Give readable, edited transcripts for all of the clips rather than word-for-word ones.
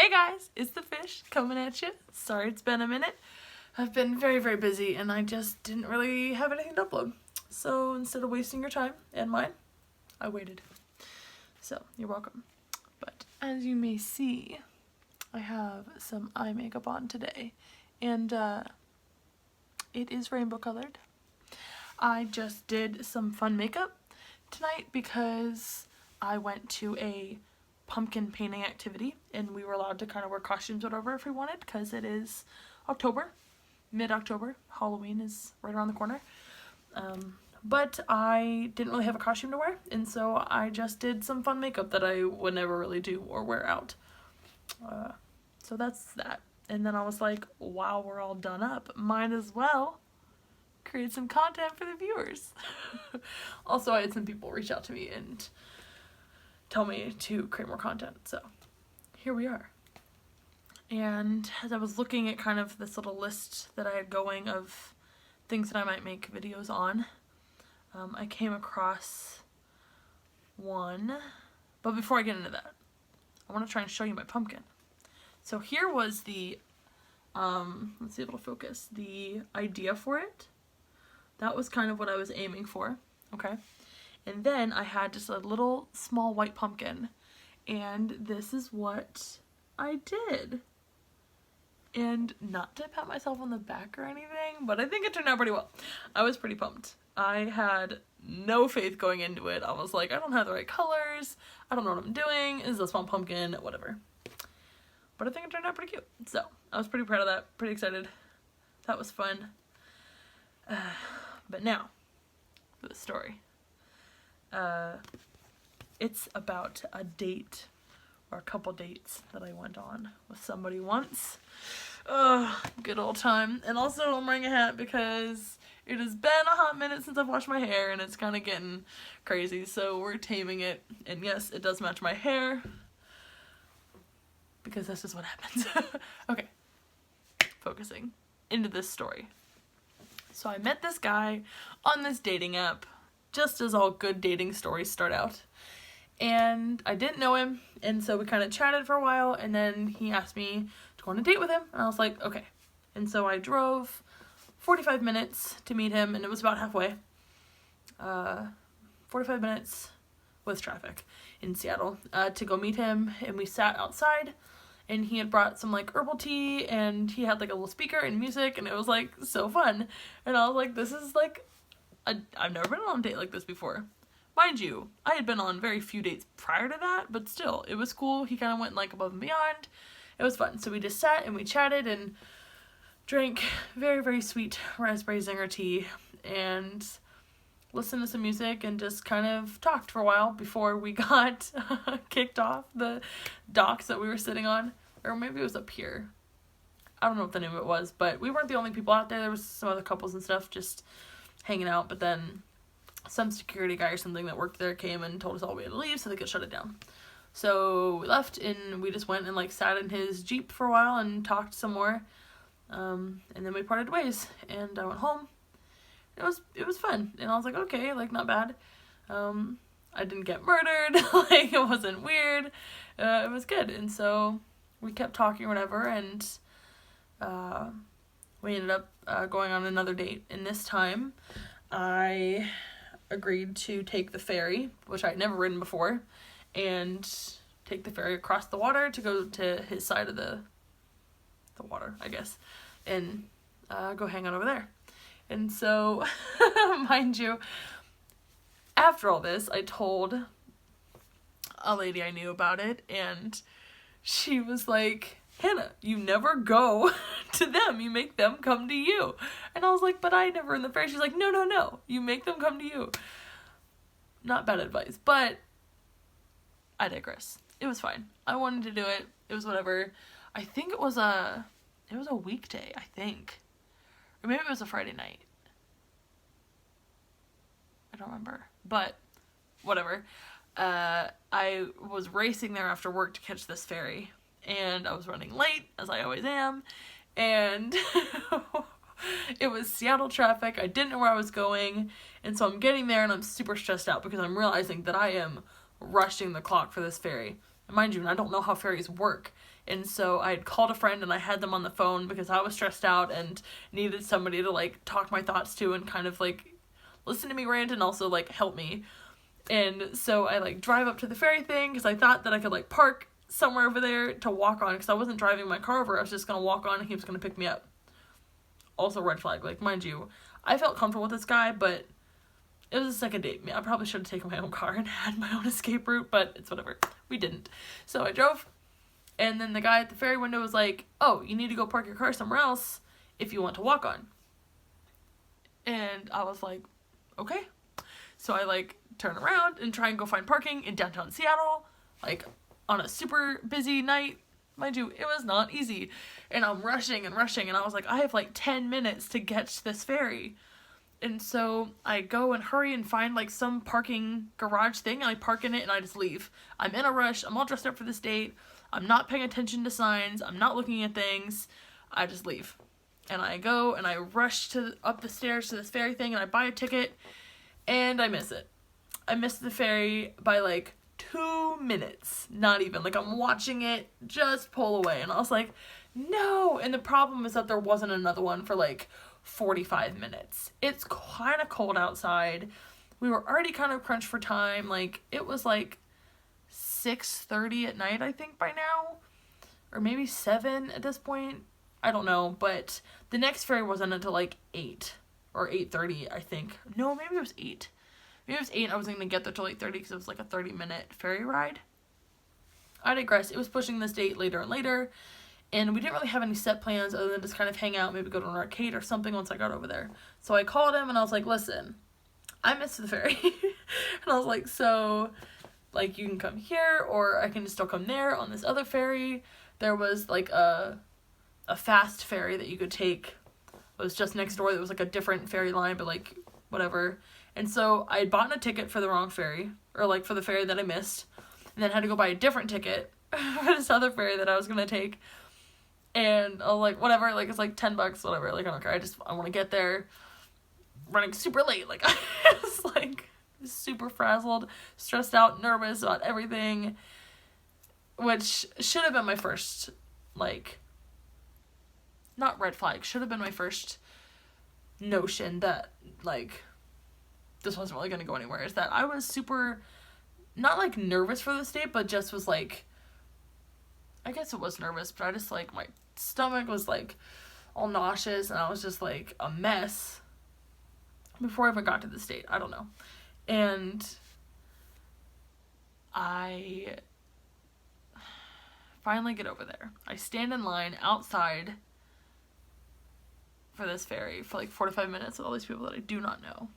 Hey guys, it's the fish coming at you. Sorry it's been a minute. I've been very, very busy and I just didn't really have anything to upload. So instead of wasting your time and mine, I waited. So you're welcome. But as you may see, I have some eye makeup on today and it is rainbow colored. I just did some fun makeup tonight because I went to a pumpkin painting activity and we were allowed to kind of wear costumes whatever if we wanted because it is October, mid-October. Halloween is right around the corner. But I didn't really have a costume to wear, and so I just did some fun makeup that I would never really do or wear out. So that's that. And then I was like, wow, we're all done up. Might as well create some content for the viewers. Also, I had some people reach out to me and tell me to create more content, so here we are. And as I was looking at kind of this little list that I had going of things that I might make videos on, I came across one, but before I get into that, I want to try and show you my pumpkin. So here was the, let's see if it'll focus, the idea for it. That was kind of what I was aiming for, okay? And then I had just a little small white pumpkin, and this is what I did. And not to pat myself on the back or anything, but I think it turned out pretty well. I was pretty pumped. I had no faith going into it. I was like, I don't have the right colors. I don't know what I'm doing. This is a small pumpkin, whatever. But I think it turned out pretty cute. So I was pretty proud of that, pretty excited. That was fun. But now, for the story. It's about a date or a couple dates that I went on with somebody once. Good old time. And also I'm wearing a hat because it has been a hot minute since I've washed my hair and it's kind of getting crazy, so we're taming it. And yes, it does match my hair because that's just what happens. Okay, focusing into this story. So I met this guy on this dating app, just as all good dating stories start out. And I didn't know him, and so we kind of chatted for a while, and then he asked me to go on a date with him, and I was like, okay. And so I drove 45 minutes to meet him, and it was about halfway. 45 minutes with traffic in Seattle to go meet him, and we sat outside, and he had brought some like herbal tea, and he had like a little speaker and music, and it was like so fun. And I was like, this is like, I've never been on a date like this before. Mind you, I had been on very few dates prior to that, but still, it was cool. He kind of went like above and beyond. It was fun. So we just sat and we chatted and drank very, very sweet raspberry zinger tea and listened to some music and just kind of talked for a while before we got kicked off the docks that we were sitting on. Or maybe it was up here. I don't know what the name of it was, but we weren't the only people out there. There was some other couples and stuff just hanging out, but then some security guy or something that worked there came and told us all we had to leave so they could shut it down. So we left and we just went and like sat in his Jeep for a while and talked some more. And then we parted ways and I went home. It was fun. And I was like, okay, like not bad. I didn't get murdered. Like it wasn't weird. It was good. And so we kept talking or whatever, and we ended up going on another date. And this time I agreed to take the ferry, which I'd never ridden before, and take the ferry across the water to go to his side of the water, I guess, and go hang out over there. And so, mind you, after all this, I told a lady I knew about it, and she was like, Hannah, you never go to them. You make them come to you. And I was like, but I never in the ferry. She's like, no. You make them come to you. Not bad advice, but I digress. It was fine. I wanted to do it. It was whatever. I think it was a weekday, I think. Or maybe it was a Friday night. I don't remember. But whatever. I was racing there after work to catch this ferry. And I was running late, as I always am, and it was Seattle traffic. I didn't know where I was going, and so I'm getting there, and I'm super stressed out because I'm realizing that I am rushing the clock for this ferry. And mind you, I don't know how ferries work. And so I had called a friend and I had them on the phone because I was stressed out and needed somebody to, like, talk my thoughts to and kind of, like, listen to me rant and also, like, help me. And so I, like, drive up to the ferry thing because I thought that I could, like, park somewhere over there to walk on because I wasn't driving my car over. I was just going to walk on and he was going to pick me up. Also red flag. Like, mind you, I felt comfortable with this guy, but it was a second date. I probably should have taken my own car and had my own escape route, but it's whatever. We didn't. So I drove. And then the guy at the ferry window was like, oh, you need to go park your car somewhere else if you want to walk on. And I was like, okay. So I, like, turn around and try and go find parking in downtown Seattle, like, on a super busy night. Mind you, it was not easy. And I'm rushing, and I was like, I have, like, 10 minutes to get to this ferry. And so I go and hurry and find, like, some parking garage thing, and I park in it, and I just leave. I'm in a rush. I'm all dressed up for this date. I'm not paying attention to signs. I'm not looking at things. I just leave. And I go and I rush up the stairs to this ferry thing and I buy a ticket and I miss it. I missed the ferry by like 2 minutes. Not even. Like, I'm watching it just pull away. And I was like, no. And the problem is that there wasn't another one for like 45 minutes. It's kind of cold outside. We were already kind of crunched for time. Like, it was like 6:30 at night, I think, by now, or maybe 7 at this point. I don't know, but the next ferry wasn't until like 8 or 8:30, I think. No, maybe it was 8. Maybe it was 8. I was going to get there till 8:30 because it was like a 30-minute ferry ride. I digress. It was pushing this date later and later, and we didn't really have any set plans other than just kind of hang out, maybe go to an arcade or something once I got over there. So I called him and I was like, listen, I missed the ferry. And I was like, so, like, you can come here, or I can still come there on this other ferry. There was, like, a fast ferry that you could take. It was just next door. There was, like, a different ferry line, but, like, whatever. And so I had bought a ticket for the wrong ferry, or, like, for the ferry that I missed, and then had to go buy a different ticket for this other ferry that I was gonna take. And I was like, whatever, like, it's, like, $10, whatever. Like, I don't care. I want to get there. Running super late. Like, I was, like, super frazzled, stressed out, nervous about everything, which should have been my first, like, not red flag, should have been my first notion that, like, this wasn't really going to go anywhere, is that I was super, not, like, nervous for this date, but just was, like, I guess it was nervous, but I just, like, my stomach was, like, all nauseous, and I was just, like, a mess before I even got to this date. I don't know. And I finally get over there. I stand in line outside for this ferry for like 45 minutes with all these people that I do not know.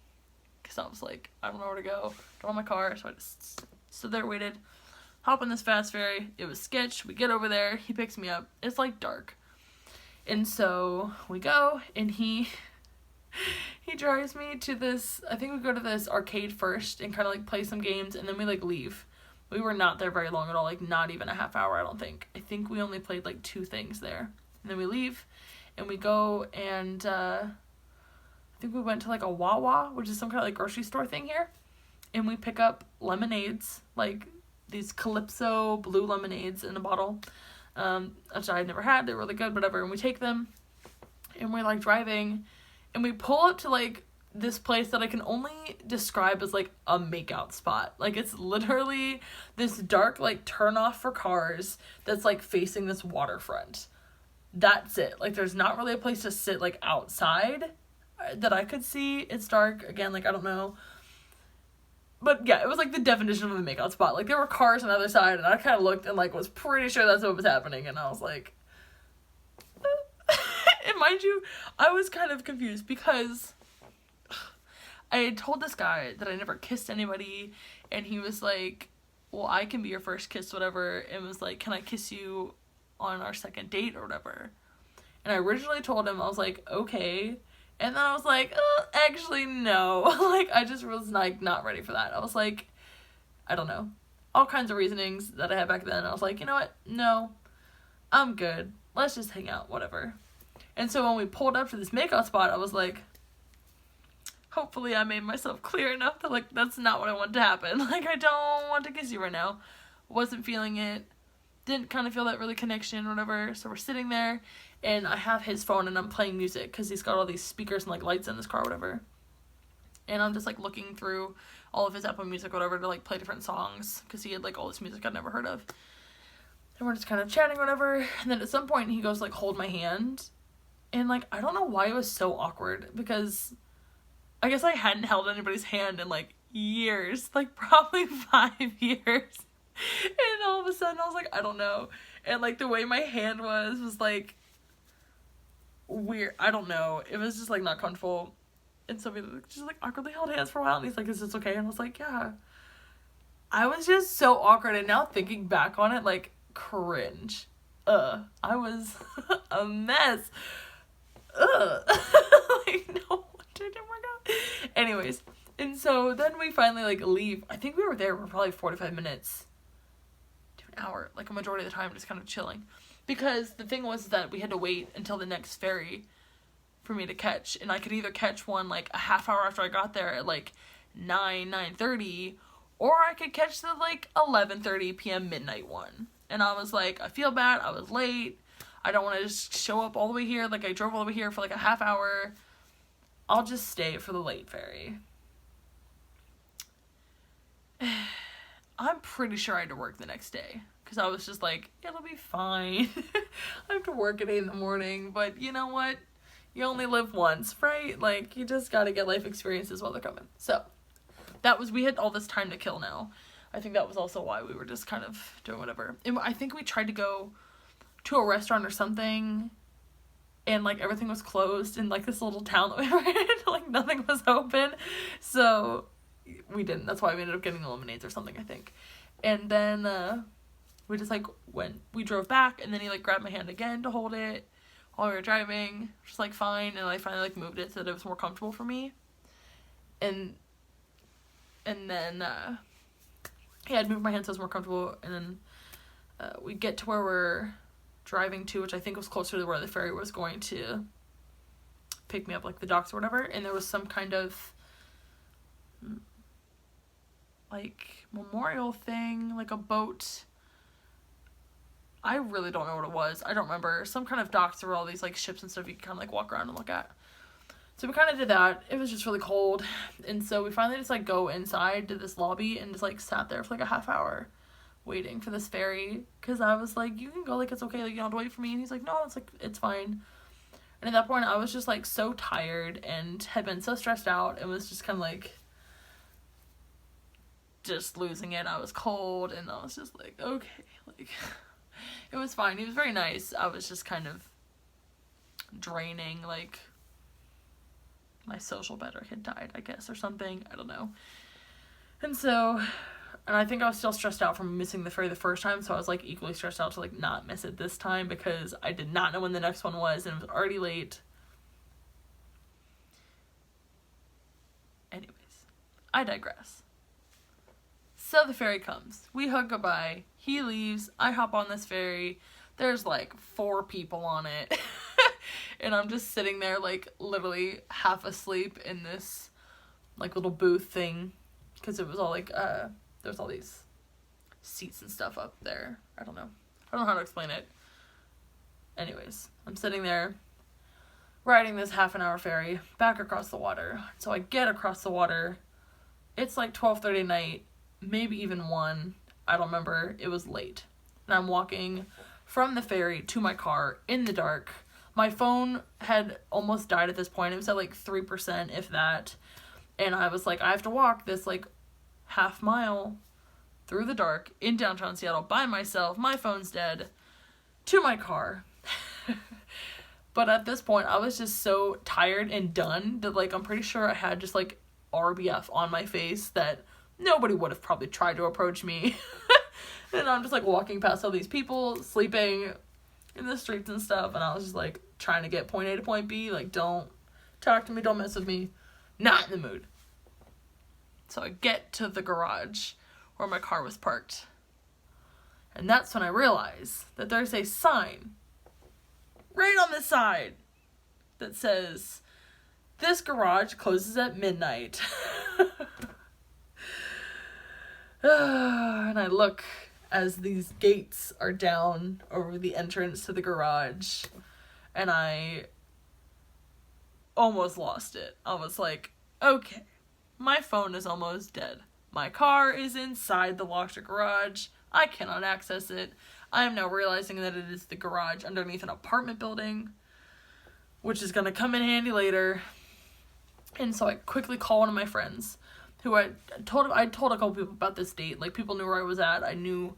Because I was like, I don't know where to go. Don't have my car. So I just stood there, waited. Hop on this fast ferry. It was sketch. We get over there. He picks me up. It's like dark. And so we go, and he drives me to this, I think we go to this arcade first and kind of, like, play some games, and then we, like, leave. We were not there very long at all, like, not even a half hour, I don't think. I think we only played, like, 2 things there. And then we leave, and we go, and, I think we went to, like, a Wawa, which is some kind of, like, grocery store thing here, and we pick up lemonades, like, these Calypso blue lemonades in a bottle, which I had never had. They're really good, whatever, and we take them, and we're, like, driving, and we pull up to, like, this place that I can only describe as, like, a makeout spot. Like, it's literally this dark, like, turn-off for cars that's, like, facing this waterfront. That's it. Like, there's not really a place to sit, like, outside that I could see. It's dark. Again, like, I don't know. But, yeah, it was, like, the definition of a makeout spot. Like, there were cars on the other side, and I kind of looked and, like, was pretty sure that's what was happening, and I was like... And mind you, I was kind of confused because I had told this guy that I never kissed anybody, and he was like, well, I can be your first kiss, whatever, and was like, can I kiss you on our second date or whatever? And I originally told him, I was like, okay, and then I was like, actually, no. Like, I just was, like, not ready for that. I was like, I don't know, all kinds of reasonings that I had back then. I was like, you know what, no, I'm good, let's just hang out, whatever. And so when we pulled up to this makeout spot, I was like, hopefully I made myself clear enough that, like, that's not what I want to happen. Like, I don't want to kiss you right now. wasn't feeling it, didn't kind of feel that really connection or whatever. So we're sitting there, and I have his phone, and I'm playing music, because he's got all these speakers and, like, lights in his car or whatever. And I'm just, like, looking through all of his Apple Music or whatever to, like, play different songs, because he had, like, all this music I'd never heard of. And we're just kind of chatting or whatever, and then at some point he goes, like, hold my hand, and, like, I don't know why it was so awkward, because I guess I hadn't held anybody's hand in, like, years, like, probably 5 years, and all of a sudden I was like, I don't know, and, like, the way my hand was, like, weird, I don't know, it was just, like, not comfortable, and so we just, like, awkwardly held hands for a while, and he's like, is this okay, and I was like, yeah. I was just so awkward, and now thinking back on it, like, cringe. I was a mess. Like, no wonder it didn't work out. Anyways, and so then we finally, like, leave. I think we were there for probably 45 minutes to an hour, like, a majority of the time, just kind of chilling. Because the thing was that we had to wait until the next ferry for me to catch, and I could either catch one, like, a half hour after I got there at, like, 9:30, or I could catch the, like, 11:30 p.m. midnight one. And I was like, I feel bad, I was late, I don't want to just show up all the way here, like, I drove all the way here for, like, a half hour, I'll just stay for the late ferry. I'm pretty sure I had to work the next day, because I was just like, it'll be fine, I have to work at 8 in the morning, but you know what, you only live once, right, like, you just gotta get life experiences while they're coming. So, we had all this time to kill now. I think that was also why we were just kind of doing whatever. And I think we tried to go to a restaurant or something, and, like, everything was closed in, like, this little town that we were in. Like, nothing was open. So, we didn't. That's why we ended up getting the lemonades or something, I think. And then, we just, like, we drove back, and then he, like, grabbed my hand again to hold it while we were driving. Just, like, fine. And I finally, like, moved it so that it was more comfortable for me. And then, yeah, I'd move my hand so it was more comfortable, and then we get to where we're driving to, which I think was closer to where the ferry was going to pick me up, like the docks or whatever, and there was some kind of, like, memorial thing, like a boat. I really don't know what it was. I don't remember. Some kind of docks where all these, like, ships and stuff you can kind of, like, walk around and look at. So we kind of did that. It was just really cold. And so we finally just, like, go inside to this lobby and just, like, sat there for, like, a half hour waiting for this ferry. Because I was like, you can go, like, it's okay. Like, you don't have to wait for me. And he's like, no, it's, like, it's fine. And at that point, I was just, like, so tired and had been so stressed out and was just kind of, like, just losing it. I was cold and I was just like, okay. Like, it was fine. He was very nice. I was just kind of draining, like, my social battery had died, I guess, or something. I don't know. And so, and I think I was still stressed out from missing the ferry the first time, so I was, like, equally stressed out to, like, not miss it this time, because I did not know when the next one was, and it was already late. Anyways, I digress. So the ferry comes. We hug goodbye. He leaves. I hop on this ferry. There's, like, 4 people on it. And I'm just sitting there, like, literally half asleep in this, like, little booth thing. Because it was all, like, there's all these seats and stuff up there. I don't know how to explain it. Anyways, I'm sitting there, riding this half-an-hour ferry back across the water. So I get across the water. It's, like, 12:30 at night, maybe even 1. I don't remember. It was late. And I'm walking from the ferry to my car in the dark. My phone had almost died at this point. It was at, like, 3%, if that. And I was like, I have to walk this, like, half mile through the dark in downtown Seattle by myself. My phone's dead. To my car. But at this point, I was just so tired and done that, like, I'm pretty sure I had just, like, RBF on my face that nobody would have probably tried to approach me. And I'm just, like, walking past all these people sleeping in the streets and stuff, and I was just, like, trying to get point A to point B, like, don't talk to me, don't mess with me, not in the mood. So I get to the garage where my car was parked, and that's when I realize that there's a sign right on the side that says, this garage closes at midnight. And I look as these gates are down over the entrance to the garage, and I almost lost it. I was like, okay, my phone is almost dead. My car is inside the locked garage. I cannot access it. I am now realizing that it is the garage underneath an apartment building, which is going to come in handy later. And so I quickly call one of my friends, who I told a couple people about this date. Like, people knew where I was at. I knew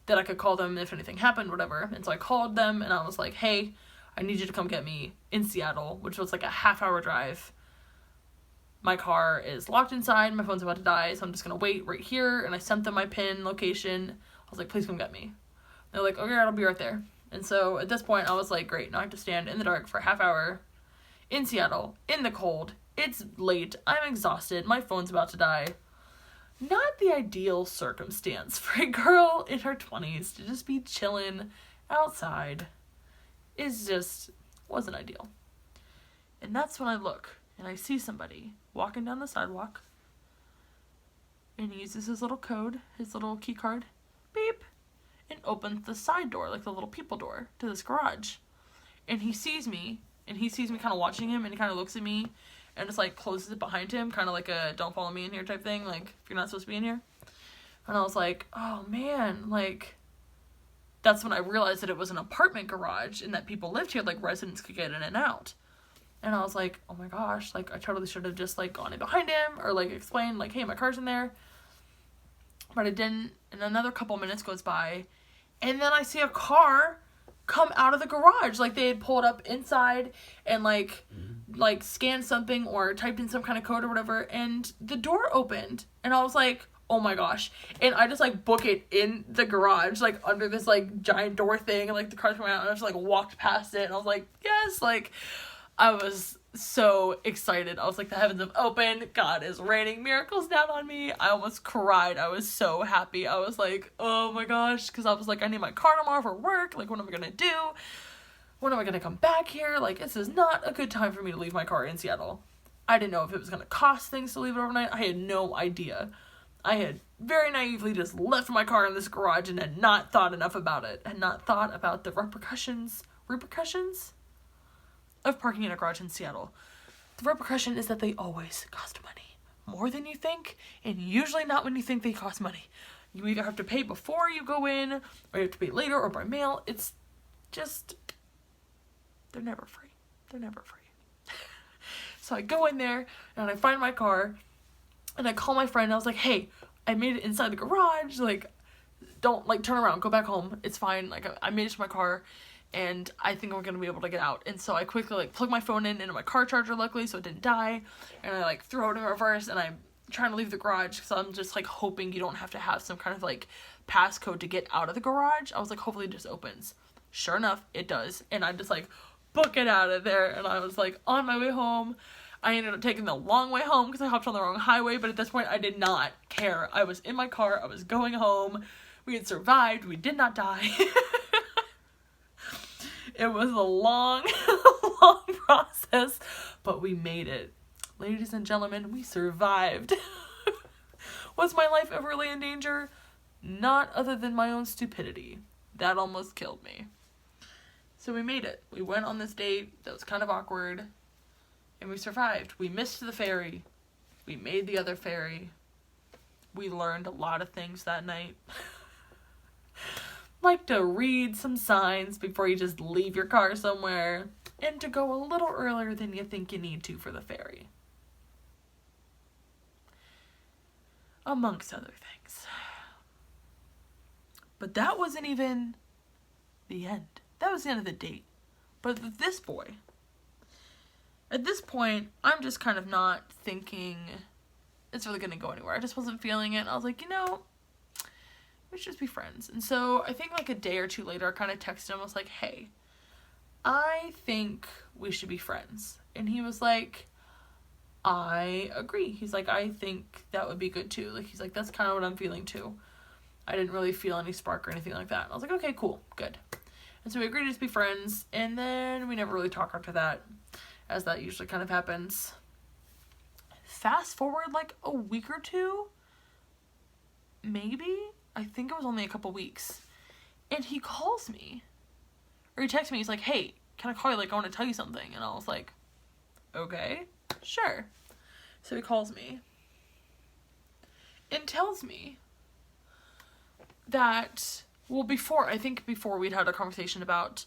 that I could call them if anything happened, whatever. And so I called them, and I was like, hey, I need you to come get me in Seattle, which was like a half-hour drive. My car is locked inside. My phone's about to die, so I'm just going to wait right here. And I sent them my PIN location. I was like, please come get me. They're like, okay, I'll be right there. And so at this point, I was like, great, now I have to stand in the dark for a half hour in Seattle, in the cold. It's late. I'm exhausted. My phone's about to die. Not the ideal circumstance for a girl in her 20s to just be chilling outside. Wasn't ideal. And that's when I look and I see somebody walking down the sidewalk, and he uses his little code, his little key card, beep, and opens the side door, like the little people door, to this garage. And he sees me kind of watching him, and he kind of looks at me and just like closes it behind him, kind of like a don't follow me in here type thing, like if you're not supposed to be in here. And I was like, oh man, like, that's when I realized that it was an apartment garage and that people lived here, like residents could get in and out. And I was like, oh my gosh, like I totally should have just like gone in behind him or like explained like, hey, my car's in there. But I didn't. And another couple minutes goes by, and then I see a car come out of the garage. Like they had pulled up inside and like scanned something or typed in some kind of code or whatever, and the door opened. And I was like, oh my gosh. And I just like book it in the garage, like under this like giant door thing, and like the car's coming out, and I just like walked past it, and I was like, yes, like I was so excited. I was like, the heavens have opened. God is raining miracles down on me. I almost cried. I was so happy. I was like, oh my gosh. Because I was like, I need my car tomorrow for work. Like, what am I going to do? When am I going to come back here? Like, this is not a good time for me to leave my car in Seattle. I didn't know if it was going to cost things to leave it overnight. I had no idea. I had very naively just left my car in this garage and had not thought enough about it. Had not thought about the repercussions of parking in a garage in Seattle. The repercussion is that they always cost money. More than you think, and usually not when you think they cost money. You either have to pay before you go in, or you have to pay later, or by mail. It's just, they're never free. They're never free. So I go in there, and I find my car, and I call my friend, and I was like, hey, I made it inside the garage, like, don't, like, turn around, go back home, it's fine, like, I made it to my car, and I think we're gonna be able to get out. And so I quickly like plug my phone into my car charger, luckily, so it didn't die, and I like throw it in reverse, and I'm trying to leave the garage because I'm just like hoping you don't have to have some kind of like passcode to get out of the garage. I was like, hopefully it just opens. Sure enough, it does, and I'm just like book it out of there. And I was like on my way home. I ended up taking the long way home because I hopped on the wrong highway, but at this point I did not care. I was in my car, I was going home, we had survived, we did not die. It was a long, long process, but we made it. Ladies and gentlemen, we survived. Was my life ever really in danger? Not other than my own stupidity. That almost killed me. So we made it. We went on this date that was kind of awkward, and we survived. We missed the ferry. We made the other ferry. We learned a lot of things that night. Like to read some signs before you just leave your car somewhere, and to go a little earlier than you think you need to for the ferry. Amongst other things. But that wasn't even the end. That was the end of the date. But with this boy, at this point, I'm just kind of not thinking it's really going to go anywhere. I just wasn't feeling it. I was like, we should just be friends. And so I think like a day or two later, I kind of texted him. I was like, hey, I think we should be friends. And he was like, I agree. He's like, I think that would be good too. Like, he's like, that's kind of what I'm feeling too. I didn't really feel any spark or anything like that. And I was like, okay, cool, good. And so we agreed to just be friends. And then we never really talked after that, as that usually kind of happens. Fast forward like a week or two, maybe, I think it was only a couple weeks. And he calls me. Or he texts me. He's like, hey, can I call you? Like, I want to tell you something. And I was like, okay, sure. So he calls me. And tells me that, well, before we'd had a conversation about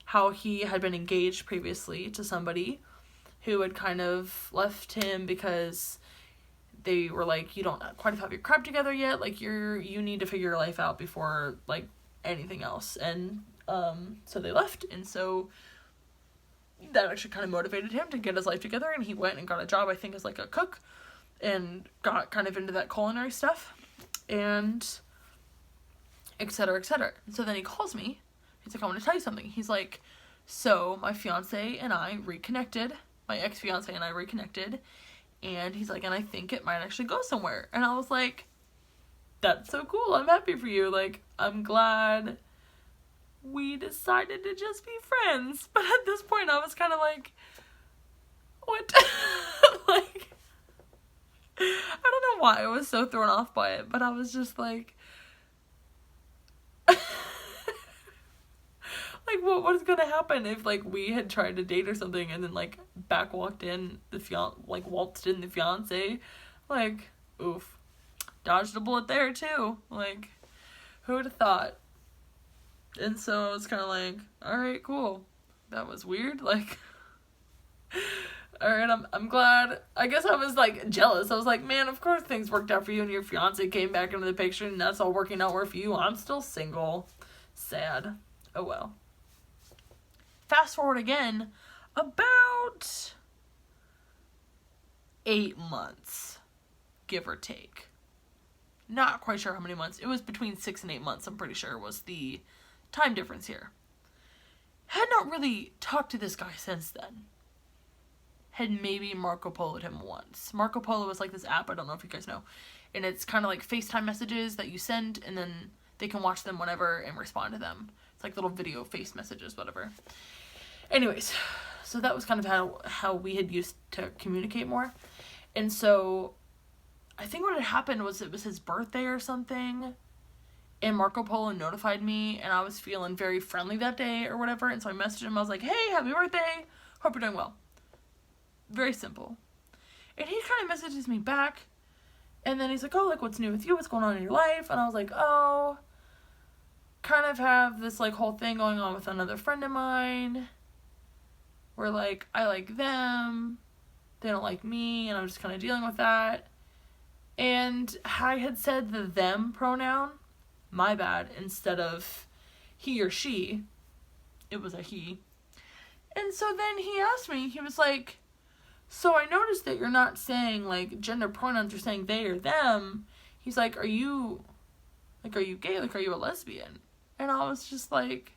how he had been engaged previously to somebody who had kind of left him because they were like, you don't quite have your crap together yet, like, you need to figure your life out before, like, anything else. And so they left, and so that actually kind of motivated him to get his life together, and he went and got a job, I think, as like a cook, and got kind of into that culinary stuff, and etc., etc. So then he calls me. He's like, I want to tell you something. He's like, so my fiance and I reconnected, my ex-fiance and I reconnected, and he's like, and I think it might actually go somewhere. And I was like, that's so cool, I'm happy for you, like, I'm glad we decided to just be friends. But at this point I was kind of like, what? Like, I don't know why I was so thrown off by it, but I was just like, like, what is gonna happen if, like, we had tried to date or something and then, like, waltzed in the fiance? Like, oof. Dodged a bullet there, too. Like, who would have thought? And so it's kind of like, alright, cool. That was weird. Like, alright, I'm glad. I guess I was, like, jealous. I was like, man, of course things worked out for you and your fiance came back into the picture and that's all working out well for you. I'm still single. Sad. Oh well. Fast forward again, about 8 months, give or take. Not quite sure how many months. It was between 6 and 8 months, I'm pretty sure, was the time difference here. Had not really talked to this guy since then. Had maybe Marco Polo'd him once. Marco Polo is like this app, I don't know if you guys know. And it's kind of like FaceTime messages that you send, and then they can watch them whenever and respond to them. It's like little video face messages, whatever. Anyways, so that was kind of how we had used to communicate more. And so I think what had happened was it was his birthday or something, and Marco Polo notified me, and I was feeling very friendly that day or whatever, and so I messaged him. I was like, hey, happy birthday, hope you're doing well. Very simple. And he kind of messages me back, and then he's like, oh, like, what's new with you, what's going on in your life? And I was like, oh, kind of have this, like, whole thing going on with another friend of mine, where, like, I like them, they don't like me, and I'm just kind of dealing with that. And I had said the them pronoun, my bad, instead of he or she. It was a he. And so then he asked me, he was like, so I noticed that you're not saying, like, gender pronouns, you're saying they or them. He's like, are you gay? Like, are you a lesbian? And I was just like,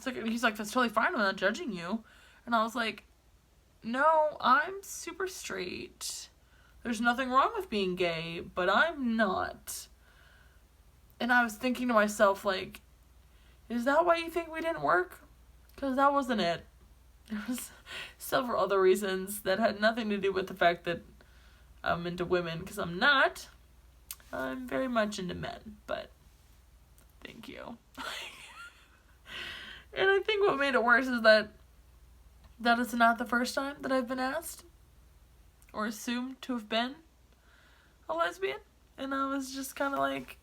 he's like, that's totally fine, I'm not judging you. And I was like, no, I'm super straight. There's nothing wrong with being gay, but I'm not. And I was thinking to myself, like, is that why you think we didn't work? Because that wasn't it. There was several other reasons that had nothing to do with the fact that I'm into women, because I'm not. I'm very much into men, but thank you. And I think what made it worse is that is not the first time that I've been asked or assumed to have been a lesbian. And I was just kind of like,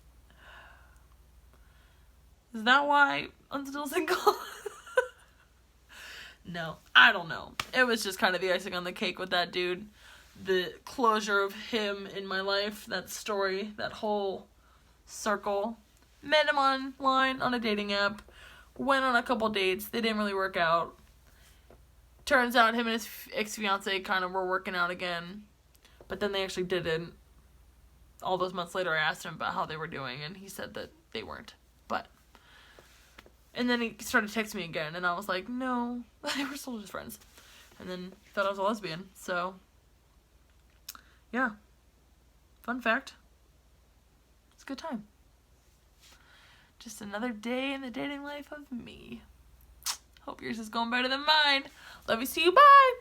is that why I'm still single? No, I don't know. It was just kind of the icing on the cake with that dude. The closure of him in my life, that story, that whole circle. Met him online on a dating app. Went on a couple dates. They didn't really work out. Turns out him and his ex-fiance kind of were working out again. But then they actually didn't. All those months later, I asked him about how they were doing, and he said that they weren't. But... And then he started texting me again, and I was like, no, they were still just friends. And then thought I was a lesbian, so, yeah. Fun fact. It's a good time. Just another day in the dating life of me. Hope yours is going better than mine. Love you, see you, bye!